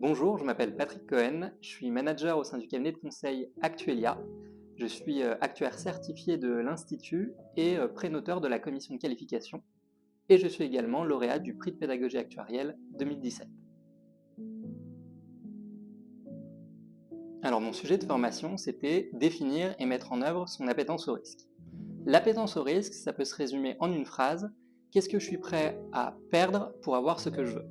Bonjour, je m'appelle Patrick Cohen, je suis manager au sein du cabinet de conseil Actuelia. Je suis actuaire certifié de l'Institut et prénoteur de la commission de qualification. Et je suis également lauréat du prix de pédagogie actuarielle 2017. Alors mon sujet de formation, c'était définir et mettre en œuvre son appétence au risque. L'appétence au risque, ça peut se résumer en une phrase: qu'est-ce que je suis prêt à perdre pour avoir ce que je veux?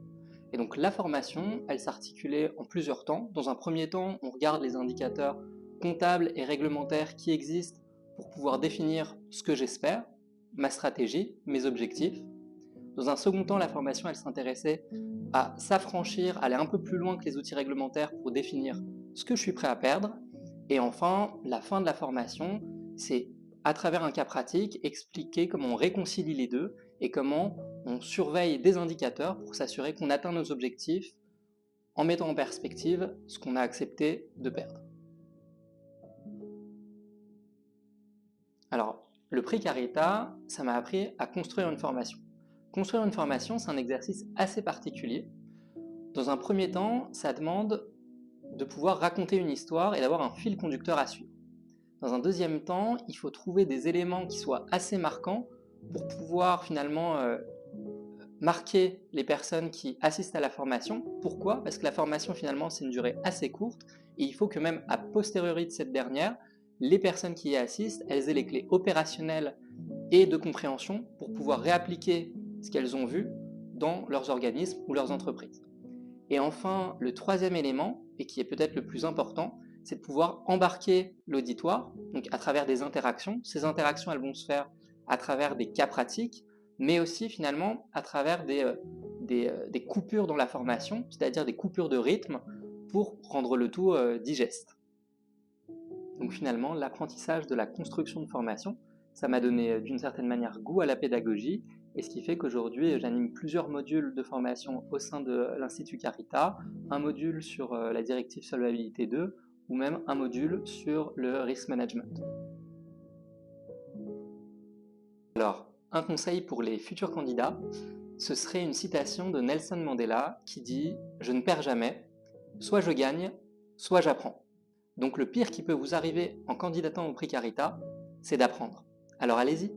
Et donc la formation, elle s'articulait en plusieurs temps. Dans un premier temps, on regarde les indicateurs comptables et réglementaires qui existent pour pouvoir définir ce que j'espère, ma stratégie, mes objectifs. Dans un second temps, la formation, elle s'intéressait à s'affranchir, aller un peu plus loin que les outils réglementaires pour définir ce que je suis prêt à perdre. Et enfin, la fin de la formation, c'est à travers un cas pratique, expliquer comment on réconcilie les deux et comment on surveille des indicateurs pour s'assurer qu'on atteint nos objectifs en mettant en perspective ce qu'on a accepté de perdre. Alors, le prix Carita, ça m'a appris à construire une formation. Construire une formation, c'est un exercice assez particulier. Dans un premier temps, ça demande de pouvoir raconter une histoire et d'avoir un fil conducteur à suivre. Dans un deuxième temps, il faut trouver des éléments qui soient assez marquants pour pouvoir finalement marquer les personnes qui assistent à la formation. Pourquoi? Parce que la formation finalement c'est une durée assez courte et il faut que même a posteriori de cette dernière, les personnes qui y assistent, elles aient les clés opérationnelles et de compréhension pour pouvoir réappliquer ce qu'elles ont vu dans leurs organismes ou leurs entreprises. Et enfin, le troisième élément, et qui est peut-être le plus important, c'est de pouvoir embarquer l'auditoire, donc à travers des interactions. Ces interactions, elles vont se faire à travers des cas pratiques, mais aussi finalement à travers des coupures dans la formation, c'est-à-dire des coupures de rythme pour rendre le tout digeste. Donc finalement, l'apprentissage de la construction de formation, ça m'a donné d'une certaine manière goût à la pédagogie, et ce qui fait qu'aujourd'hui j'anime plusieurs modules de formation au sein de l'Institut Carita, un module sur la directive Solvabilité 2, ou même un module sur le risk management. Alors, un conseil pour les futurs candidats, ce serait une citation de Nelson Mandela qui dit « Je ne perds jamais, soit je gagne, soit j'apprends ». Donc le pire qui peut vous arriver en candidatant au prix Carita, c'est d'apprendre. Alors allez-y.